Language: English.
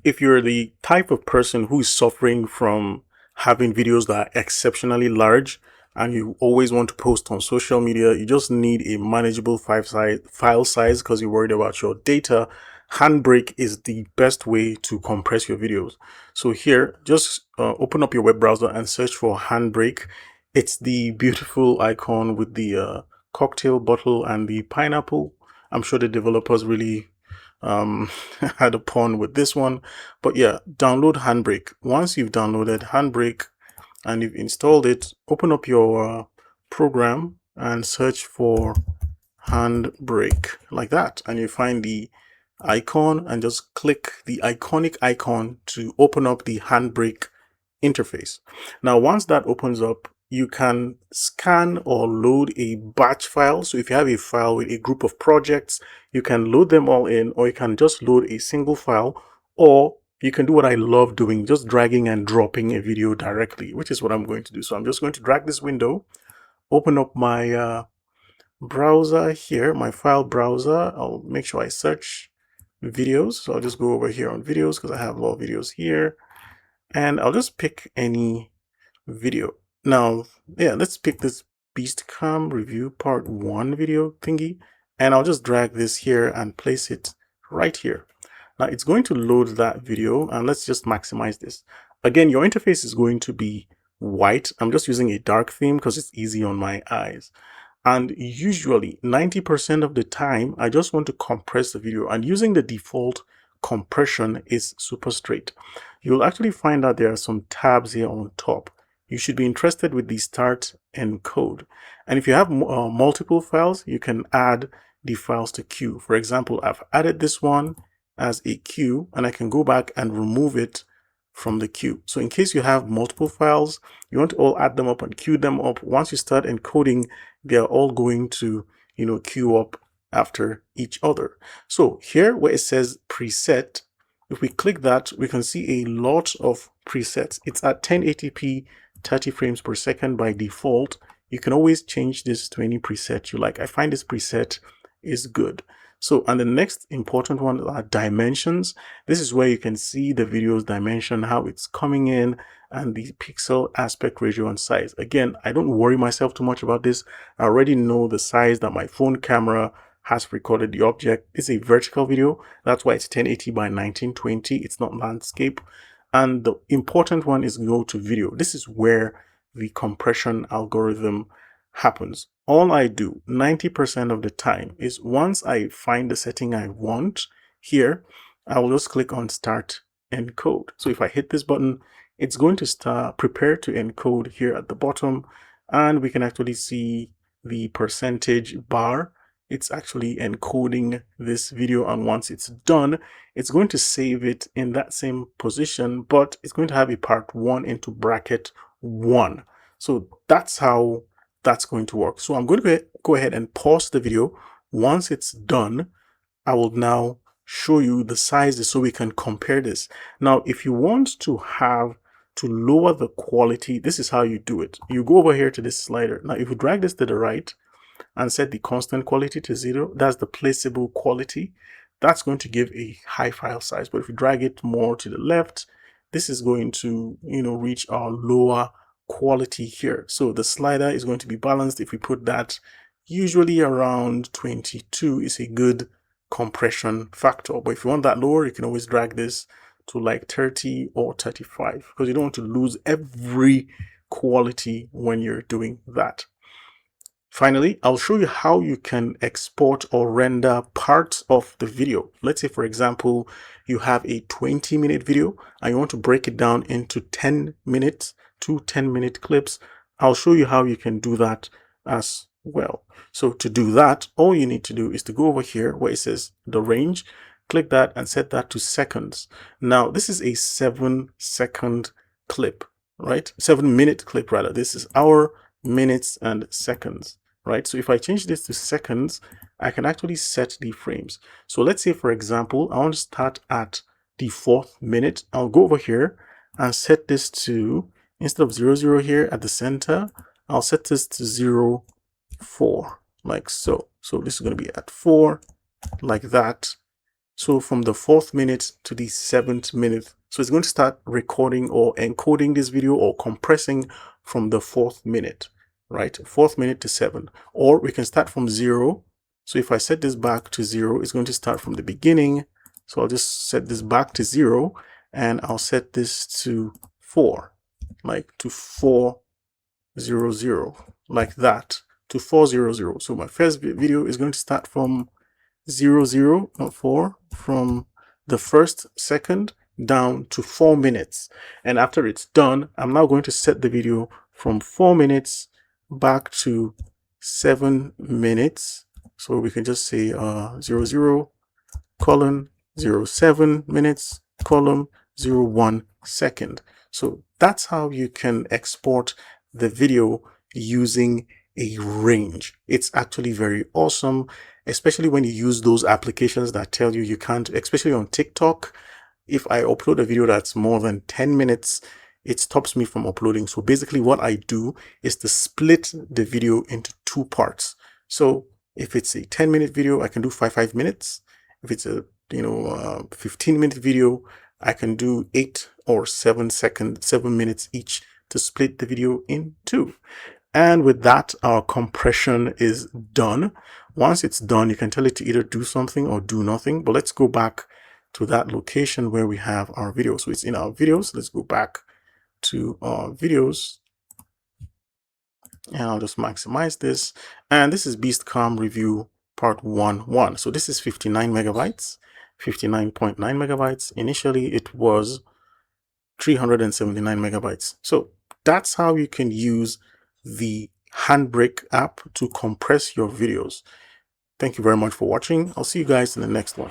If you're the type of person who is suffering from having videos that are exceptionally large and you always want to post on social media, you just need a manageable file size because you're worried about your data. HandBrake is the best way to compress your videos. So here, just open up your web browser and search for HandBrake. It's the beautiful icon with the cocktail bottle and the pineapple. I'm sure the developers really had a pun with this one. But yeah, download HandBrake. Once you've downloaded HandBrake and you've installed it, open up your program and search for HandBrake like that, and you find the icon and just click the iconic icon to open up the HandBrake interface. Now, once that opens up, you can scan or load a batch file. So if you have a file with a group of projects, you can load them all in, or you can just load a single file, or you can do what I love doing, just dragging and dropping a video directly, which is what I'm going to do. So I'm just going to drag this window, open up my browser here, my file browser. I'll make sure I search videos. So I'll just go over here on videos because I have a lot of videos here, and I'll just pick any video. Now, yeah, let's pick this Beastcam review part 1 video thingy, and I'll just drag this here and place it right here. Now it's going to load that video, and let's just maximize this. Again, your interface is going to be white. I'm just using a dark theme because it's easy on my eyes. And usually 90% of the time, I just want to compress the video, and using the default compression is super straight. You'll actually find that there are some tabs here on top. You should be interested with the start encode. And if you have multiple files, you can add the files to queue. For example, I've added this one as a queue, and I can go back and remove it from the queue. So in case you have multiple files, you want to all add them up and queue them up. Once you start encoding, they're all going to, queue up after each other. So here where it says preset, if we click that, we can see a lot of presets. It's at 1080p 30 frames per second by default. You can always change this to any preset you like. I find this preset is good. So, and the next important one are dimensions. This is where you can see the video's dimension, how it's coming in, and the pixel aspect ratio and size. Again, I don't worry myself too much about this. I already know the size that my phone camera has recorded the object. It's a vertical video. That's why it's 1080 by 1920. It's not landscape. And the important one is go to video. This is where the compression algorithm happens. All I do 90% of the time is once I find the setting I want here, I will just click on start encode. So if I hit this button, it's going to start prepare to encode here at the bottom, and we can actually see the percentage bar. It's actually encoding this video, and once it's done, it's going to save it in that same position, but it's going to have a part 1 into bracket 1. So that's how that's going to work. So I'm going to go ahead and pause the video. Once it's done, I will now show you the sizes so we can compare this. Now, if you want to lower the quality, this is how you do it. You go over here to this slider. Now, if you drag this to the right and set the constant quality to 0, that's the placeable quality. That's going to give a high file size. But if you drag it more to the left, this is going to, reach our lower quality here. So the slider is going to be balanced. If we put that usually around 22 is a good compression factor. But if you want that lower, you can always drag this to like 30 or 35 because you don't want to lose every quality when you're doing that. Finally, I'll show you how you can export or render parts of the video. Let's say, for example, you have a 20-minute video and you want to break it down into 10 minutes, 2 10-minute clips. I'll show you how you can do that as well. So to do that, all you need to do is to go over here where it says the range, click that and set that to seconds. Now, this is a 7-second clip, right? 7-minute clip rather. This is hour, minutes, and seconds, right? So if I change this to seconds, I can actually set the frames. So let's say, for example, I want to start at the 4th minute. I'll go over here and set this to, instead of 00 here at the center, I'll set this to 04, like so. So this is going to be at 4, like that. So from the 4th minute to the 7th minute. So it's going to start recording or encoding this video or compressing from the 4th minute, right? 4th minute to 7. Or we can start from 0. So if I set this back to 0, it's going to start from the beginning. So I'll just set this back to 0 and I'll set this to 4, like to 400, like that, to 400. So my first video is going to start from 00, not 4, from the first second down to 4 minutes. And after it's done, I'm now going to set the video from 4 minutes back to 7 minutes. So we can just say 00 colon 07 minutes colon 01 second. So that's how you can export the video using a range. It's actually very awesome, especially when you use those applications that tell you can't, especially on TikTok. If I upload a video that's more than 10 minutes, it stops me from uploading. So basically what I do is to split the video into 2 parts. So if it's a 10-minute video, I can do 5 minutes. If it's a 15-minute video, I can do 8 or 7 minutes each to split the video in 2. And with that, our compression is done. Once it's done, you can tell it to either do something or do nothing. But let's go back to that location where we have our video. So it's in our videos. Let's go back to our videos. And I'll just maximize this. And this is Beastcom Review Part 1.1. So this is 59 megabytes, 59.9 megabytes. Initially, it was 379 megabytes. So that's how you can use the HandBrake app to compress your videos. Thank you very much for watching. I'll see you guys in the next one.